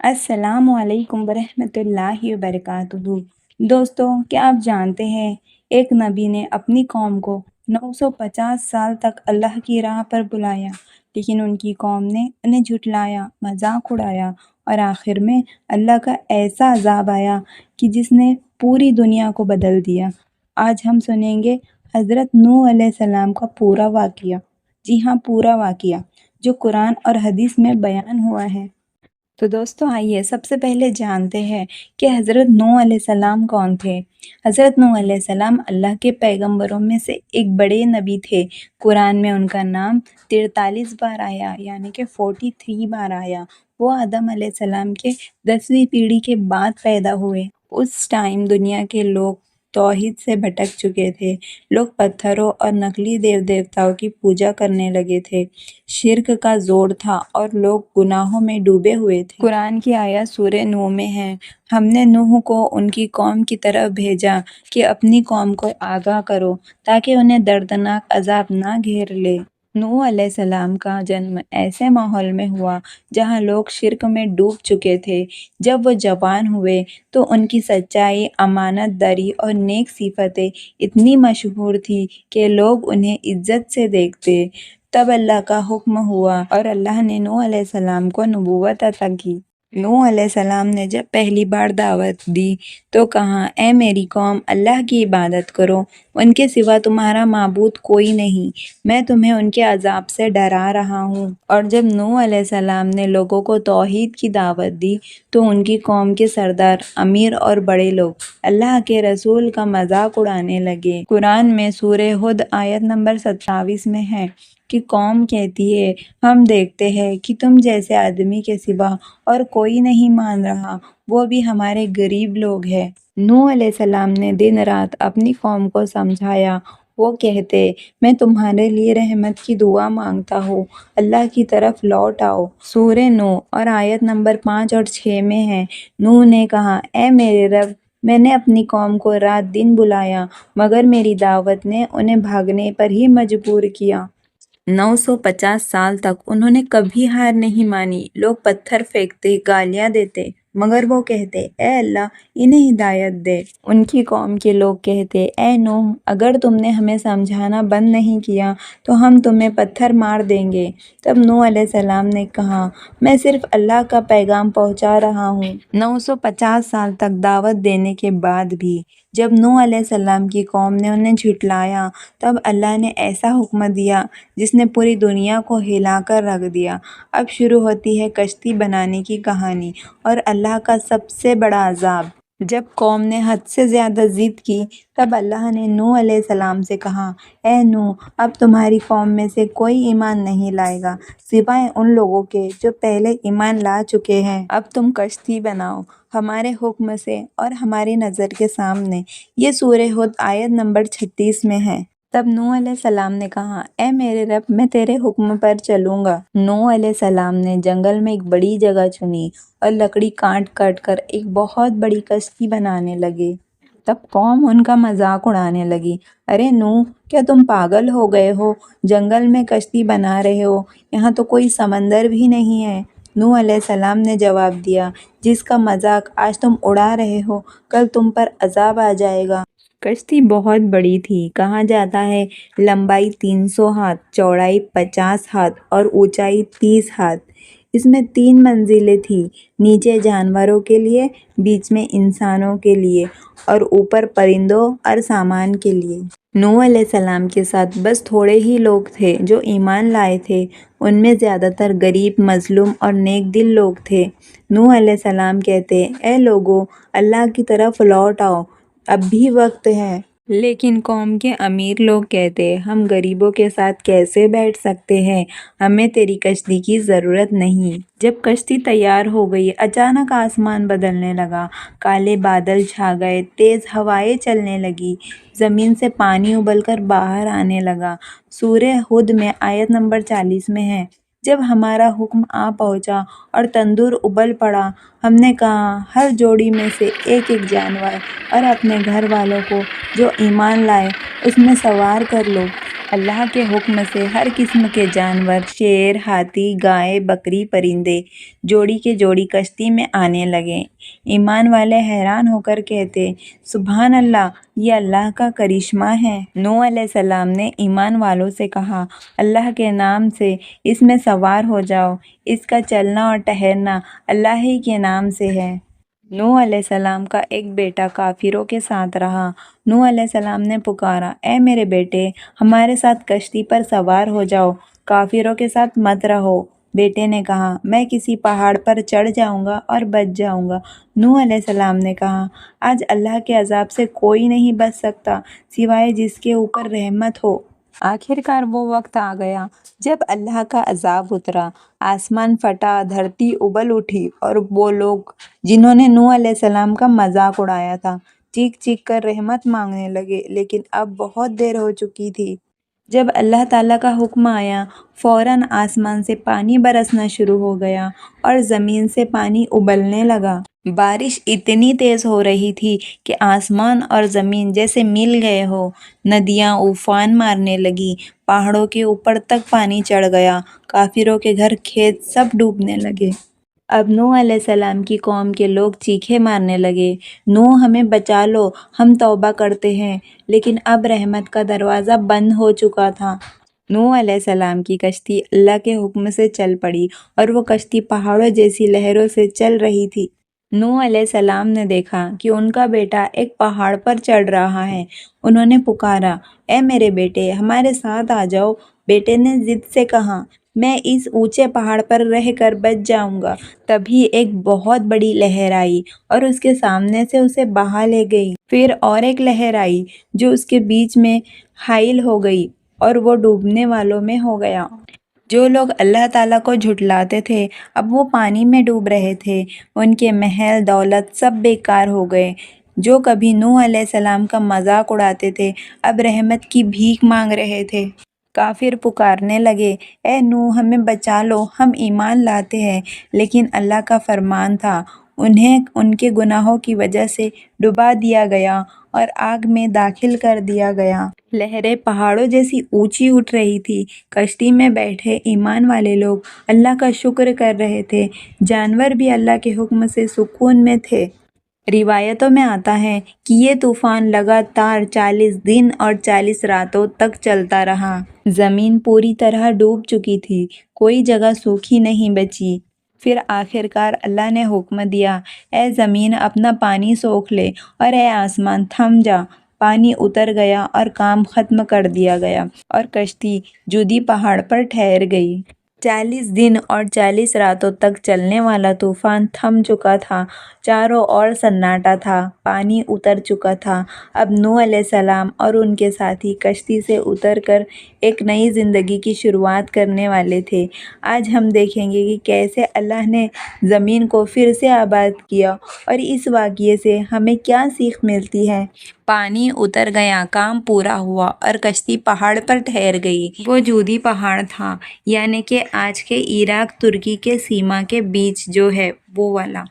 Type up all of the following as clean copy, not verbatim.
السلام علیکم ورحمۃ اللہ وبرکاتہ۔ دوستوں، کیا آپ جانتے ہیں ایک نبی نے اپنی قوم کو 950 سال تک اللہ کی راہ پر بلایا، لیکن ان کی قوم نے انہیں جھٹلایا، مذاق اڑایا اور آخر میں اللہ کا ایسا عذاب آیا کہ جس نے پوری دنیا کو بدل دیا۔ آج ہم سنیں گے حضرت نوح علیہ السلام کا پورا واقعہ، جی ہاں پورا واقعہ، جو قرآن اور حدیث میں بیان ہوا ہے۔ تو دوستوں آئیے سب سے پہلے جانتے ہیں کہ حضرت نوح علیہ السلام کون تھے۔ حضرت نوح علیہ السلام اللہ کے پیغمبروں میں سے ایک بڑے نبی تھے۔ قرآن میں ان کا نام 43 بار آیا، یعنی کہ 43 بار آیا۔ وہ آدم علیہ السلام کے 10ویں پیڑھی کے بعد پیدا ہوئے۔ اس ٹائم دنیا کے لوگ توحید سے بھٹک چکے تھے۔ لوگ پتھروں اور نقلی دیوتاؤں کی پوجا کرنے لگے تھے۔ شرک کا زور تھا اور لوگ گناہوں میں ڈوبے ہوئے تھے۔ قرآن کی آیت سورہ نوح میں ہے، ہم نے نوح کو ان کی قوم کی طرف بھیجا کہ اپنی قوم کو آگاہ کرو تاکہ انہیں دردناک عذاب نہ گھیر لے۔ نوح علیہ السلام کا جنم ایسے ماحول میں ہوا جہاں لوگ شرک میں ڈوب چکے تھے۔ جب وہ جوان ہوئے تو ان کی سچائی، امانت داری اور نیک صفتیں اتنی مشہور تھی کہ لوگ انہیں عزت سے دیکھتے۔ تب اللہ کا حکم ہوا اور اللہ نے نوح علیہ السلام کو نبوت عطا کی۔ نوح علیہ السلام نے جب پہلی بار دعوت دی تو کہا، اے میری قوم، اللہ کی عبادت کرو، ان کے سوا تمہارا معبود کوئی نہیں، میں تمہیں ان کے عذاب سے ڈرا رہا ہوں۔ اور جب نوح علیہ السلام نے لوگوں کو توحید کی دعوت دی تو ان کی قوم کے سردار، امیر اور بڑے لوگ اللہ کے رسول کا مذاق اڑانے لگے۔ قرآن میں سورہ ہود آیت نمبر 27 میں ہے کہ قوم کہتی ہے، ہم دیکھتے ہیں کہ تم جیسے آدمی کے سوا اور کوئی نہیں مان رہا، وہ بھی ہمارے غریب لوگ ہیں۔ نوح علیہ السلام نے دن رات اپنی قوم کو سمجھایا۔ وہ کہتے، میں تمہارے لیے رحمت کی دعا مانگتا ہوں، اللہ کی طرف لوٹ آؤ۔ سورہ نوح اور آیت نمبر 5 اور 6 میں ہے، نوح نے کہا، اے میرے رب، میں نے اپنی قوم کو رات دن بلایا مگر میری دعوت نے انہیں بھاگنے پر ہی مجبور کیا۔ 950 سال تک انہوں نے کبھی ہار نہیں مانی۔ لوگ پتھر پھینکتے، گالیاں دیتے، مگر وہ کہتے، اے اللہ، انہیں ہدایت دے۔ ان کی قوم کے لوگ کہتے، اے نوح، اگر تم نے ہمیں سمجھانا بند نہیں کیا تو ہم تمہیں پتھر مار دیں گے۔ تب نوح علیہ السلام نے کہا، میں صرف اللہ کا پیغام پہنچا رہا ہوں۔ 950 سال تک دعوت دینے کے بعد بھی جب نوح علیہ السلام کی قوم نے انہیں جھٹلایا، تب اللہ نے ایسا حکم دیا جس نے پوری دنیا کو ہلا کر رکھ دیا۔ اب شروع ہوتی ہے کشتی بنانے کی کہانی اور اللہ کا سب سے بڑا عذاب۔ جب قوم نے حد سے زیادہ ضد کی، تب اللہ نے نوح علیہ السلام سے کہا، اے نوح، اب تمہاری قوم میں سے کوئی ایمان نہیں لائے گا سوائے ان لوگوں کے جو پہلے ایمان لا چکے ہیں۔ اب تم کشتی بناؤ ہمارے حکم سے اور ہماری نظر کے سامنے۔ یہ سورہ ہود آیت نمبر 36 میں ہے۔ تب نوح علیہ السلام نے کہا، اے میرے رب، میں تیرے حکم پر چلوں گا۔ نوح علیہ السلام نے جنگل میں ایک بڑی جگہ چنی اور لکڑی کاٹ کاٹ کر ایک بہت بڑی کشتی بنانے لگے۔ تب قوم ان کا مذاق اڑانے لگی، ارے نوح، کیا تم پاگل ہو گئے ہو؟ جنگل میں کشتی بنا رہے ہو، یہاں تو کوئی سمندر بھی نہیں ہے۔ نوح علیہ السلام نے جواب دیا، جس کا مذاق آج تم اڑا رہے ہو، کل تم پر عذاب آ جائے گا۔ کشتی بہت بڑی تھی، کہا جاتا ہے لمبائی 300 ہاتھ، چوڑائی 50 ہاتھ اور اونچائی 30 ہاتھ۔ اس میں 3 منزلیں تھیں، نیچے جانوروں کے لیے، بیچ میں انسانوں کے لیے اور اوپر پرندوں اور سامان کے لیے۔ نوح علیہ السلام کے ساتھ بس تھوڑے ہی لوگ تھے جو ایمان لائے تھے، ان میں زیادہ تر غریب، مظلوم اور نیک دل لوگ تھے۔ نوح علیہ السلام کہتے، اے لوگو، اللہ کی طرف لوٹ آؤ، اب بھی وقت ہے۔ لیکن قوم کے امیر لوگ کہتے، ہم غریبوں کے ساتھ کیسے بیٹھ سکتے ہیں، ہمیں تیری کشتی کی ضرورت نہیں۔ جب کشتی تیار ہو گئی، اچانک آسمان بدلنے لگا، کالے بادل چھا گئے، تیز ہوائیں چلنے لگی، زمین سے پانی ابل کر باہر آنے لگا۔ سورہ ہود میں آیت نمبر 40 میں ہے، جب ہمارا حکم آ پہنچا اور تندور ابل پڑا، ہم نے کہا، ہر جوڑی میں سے ایک ایک جانور اور اپنے گھر والوں کو جو ایمان لائے اس میں سوار کر لو۔ اللہ کے حکم سے ہر قسم کے جانور، شیر، ہاتھی، گائے، بکری، پرندے جوڑی کے جوڑی کشتی میں آنے لگے۔ ایمان والے حیران ہو کر کہتے، سبحان اللہ، یہ اللہ کا کرشمہ ہے۔ نوح علیہ السلام نے ایمان والوں سے کہا، اللہ کے نام سے اس میں سوار ہو جاؤ، اس کا چلنا اور ٹھہرنا اللہ ہی کے نام سے ہے۔ نوح علیہ السلام کا ایک بیٹا کافروں کے ساتھ رہا۔ نوح علیہ السلام نے پکارا، اے میرے بیٹے، ہمارے ساتھ کشتی پر سوار ہو جاؤ، کافروں کے ساتھ مت رہو۔ بیٹے نے کہا، میں کسی پہاڑ پر چڑھ جاؤں گا اور بچ جاؤں گا۔ نوح علیہ السلام نے کہا، آج اللہ کے عذاب سے کوئی نہیں بچ سکتا سوائے جس کے اوپر رحمت ہو۔ آخر کار وہ وقت آ گیا جب اللہ کا عذاب اترا، آسمان پھٹا، دھرتی ابل اٹھی، اور وہ لوگ جنہوں نے نوح علیہ السلام کا مذاق اڑایا تھا چیخ چیخ کر رحمت مانگنے لگے، لیکن اب بہت دیر ہو چکی تھی۔ جب اللہ تعالیٰ کا حکم آیا، فوراً آسمان سے پانی برسنا شروع ہو گیا اور زمین سے پانی ابلنے لگا۔ بارش اتنی تیز ہو رہی تھی کہ آسمان اور زمین جیسے مل گئے ہو۔ ندیاں افان مارنے لگی، پہاڑوں کے اوپر تک پانی چڑھ گیا، کافروں کے گھر کھیت سب ڈوبنے لگے۔ اب نوح علیہ السلام کی قوم کے لوگ چیخے مارنے لگے، نوح ہمیں بچا لو، ہم توبہ کرتے ہیں۔ لیکن اب رحمت کا دروازہ بند ہو چکا تھا۔ نوح علیہ السلام کی کشتی اللہ کے حکم سے چل پڑی اور وہ کشتی پہاڑوں جیسی لہروں سے چل رہی تھی۔ نوح علیہ السلام نے دیکھا کہ ان کا بیٹا ایک پہاڑ پر چڑھ رہا ہے۔ انہوں نے پکارا، اے میرے بیٹے، ہمارے ساتھ آ جاؤ۔ بیٹے نے ضد سے کہا، میں اس اونچے پہاڑ پر رہ کر بچ جاؤں گا۔ تبھی ایک بہت بڑی لہر آئی اور اس کے سامنے سے اسے بہا لے گئی۔ پھر اور ایک لہر آئی جو اس کے بیچ میں حائل ہو گئی اور وہ ڈوبنے والوں میں ہو گیا۔ جو لوگ اللہ تعالیٰ کو جھٹلاتے تھے اب وہ پانی میں ڈوب رہے تھے، ان کے محل دولت سب بیکار ہو گئے۔ جو کبھی نوح علیہ السلام کا مذاق اڑاتے تھے اب رحمت کی بھیک مانگ رہے تھے۔ کافر پکارنے لگے، اے نوح، ہمیں بچا لو، ہم ایمان لاتے ہیں۔ لیکن اللہ کا فرمان تھا، انہیں ان کے گناہوں کی وجہ سے ڈبا دیا گیا اور آگ میں داخل کر دیا گیا۔ لہریں پہاڑوں جیسی اونچی اٹھ رہی تھی۔ کشتی میں بیٹھے ایمان والے لوگ اللہ کا شکر کر رہے تھے۔ جانور بھی اللہ کے حکم سے سکون میں تھے۔ روایتوں میں آتا ہے کہ یہ طوفان لگاتار 40 دن اور 40 راتوں تک چلتا رہا۔ زمین پوری طرح ڈوب چکی تھی، کوئی جگہ سوکھی نہیں بچی۔ پھر آخر کار اللہ نے حکم دیا، اے زمین اپنا پانی سوکھ لے اور اے آسمان تھم جا۔ پانی اتر گیا اور کام ختم کر دیا گیا اور کشتی جودی پہاڑ پر ٹھہر گئی۔ 40 دن اور 40 راتوں تک چلنے والا طوفان تھم چکا تھا، چاروں اور سناٹا تھا، پانی اتر چکا تھا۔ اب نوح علیہ السلام اور ان کے ساتھی کشتی سے اتر کر ایک نئی زندگی کی شروعات کرنے والے تھے۔ آج ہم دیکھیں گے کہ کیسے اللہ نے زمین کو پھر سے آباد کیا اور اس واقعے سے ہمیں کیا سیکھ ملتی ہے۔ پانی اتر گیا، کام پورا ہوا اور کشتی پہاڑ پر ٹھہر گئی۔ وہ جودی پہاڑ تھا، یعنی کہ آج کے عراق ترکی کے سیما کے بیچ جو ہے وہ والا۔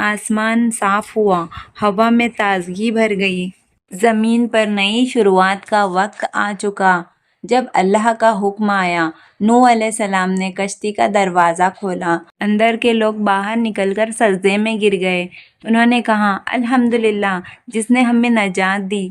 آسمان صاف ہوا، ہوا میں تازگی بھر گئی۔ زمین پر نئی شروعات کا وقت آ چکا۔ جب اللہ کا حکم آیا، نوح علیہ السلام نے کشتی کا دروازہ کھولا۔ اندر کے لوگ باہر نکل کر سجدے میں گر گئے۔ انہوں نے کہا، الحمدللہ، جس نے ہمیں نجات دی۔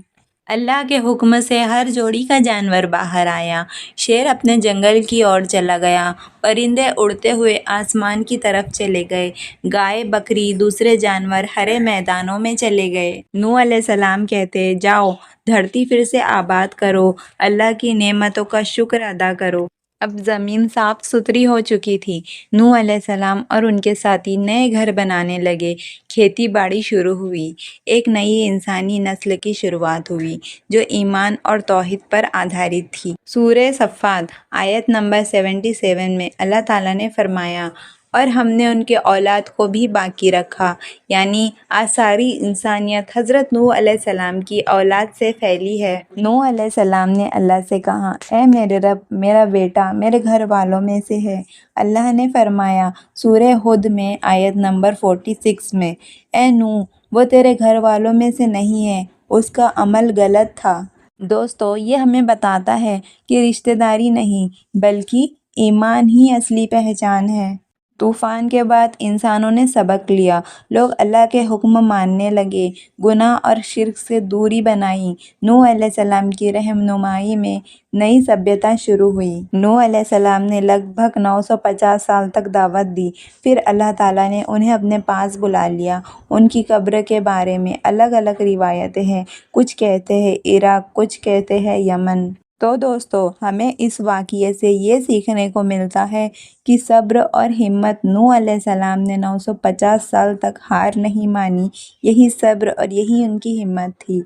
اللہ کے حکم سے ہر جوڑی کا جانور باہر آیا۔ شیر اپنے جنگل کی اور چلا گیا، پرندے اڑتے ہوئے آسمان کی طرف چلے گئے، گائے، بکری، دوسرے جانور ہرے میدانوں میں چلے گئے۔ نوح علیہ السلام کہتے، جاؤ، دھرتی پھر سے آباد کرو، اللہ کی نعمتوں کا شکر ادا کرو۔ اب زمین صاف ستھری ہو چکی تھی۔ نوح علیہ السلام اور ان کے ساتھی نئے گھر بنانے لگے، کھیتی باڑی شروع ہوئی، ایک نئی انسانی نسل کی شروعات ہوئی جو ایمان اور توحید پر آدھارت تھی۔ سورہ صفات آیت نمبر 77 میں اللہ تعالیٰ نے فرمایا، اور ہم نے ان کے اولاد کو بھی باقی رکھا، یعنی آج ساری انسانیت حضرت نوح علیہ السلام کی اولاد سے پھیلی ہے۔ نوح علیہ السلام نے اللہ سے کہا، اے میرے رب، میرا بیٹا میرے گھر والوں میں سے ہے۔ اللہ نے فرمایا سورہ ہود میں آیت نمبر 46 میں، اے نوح، وہ تیرے گھر والوں میں سے نہیں ہے، اس کا عمل غلط تھا۔ دوستو یہ ہمیں بتاتا ہے کہ رشتہ داری نہیں بلکہ ایمان ہی اصلی پہچان ہے۔ طوفان کے بعد انسانوں نے سبق لیا، لوگ اللہ کے حکم ماننے لگے، گناہ اور شرک سے دوری بنائی۔ نوح علیہ السلام کی رہنمائی میں نئی سبھیتا شروع ہوئی۔ نوح علیہ السلام نے لگ بھگ 950 سال تک دعوت دی، پھر اللہ تعالیٰ نے انہیں اپنے پاس بلا لیا۔ ان کی قبر کے بارے میں الگ الگ روایتیں ہیں، کچھ کہتے ہیں عراق، کچھ کہتے ہیں یمن۔ تو دوستو ہمیں اس واقعے سے یہ سیکھنے کو ملتا ہے کہ صبر اور ہمت۔ نوح علیہ السلام نے 950 سال تک ہار نہیں مانی، یہی صبر اور یہی ان کی ہمت تھی۔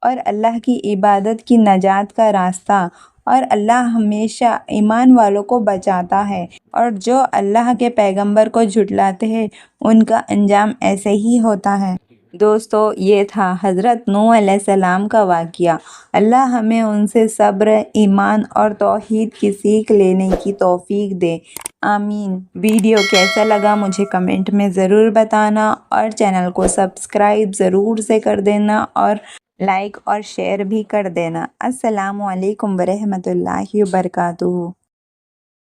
اور اللہ کی عبادت کی نجات کا راستہ، اور اللہ ہمیشہ ایمان والوں کو بچاتا ہے، اور جو اللہ کے پیغمبر کو جھٹلاتے ہیں ان کا انجام ایسے ہی ہوتا ہے۔ دوستو یہ تھا حضرت نوح علیہ السلام کا واقعہ۔ اللہ ہمیں ان سے صبر، ایمان اور توحید کی سیکھ لینے کی توفیق دے، آمین۔ ویڈیو کیسا لگا مجھے کمنٹ میں ضرور بتانا، اور چینل کو سبسکرائب ضرور سے کر دینا، اور لائک اور شیئر بھی کر دینا۔ السلام علیکم ورحمۃ اللہ وبرکاتہ۔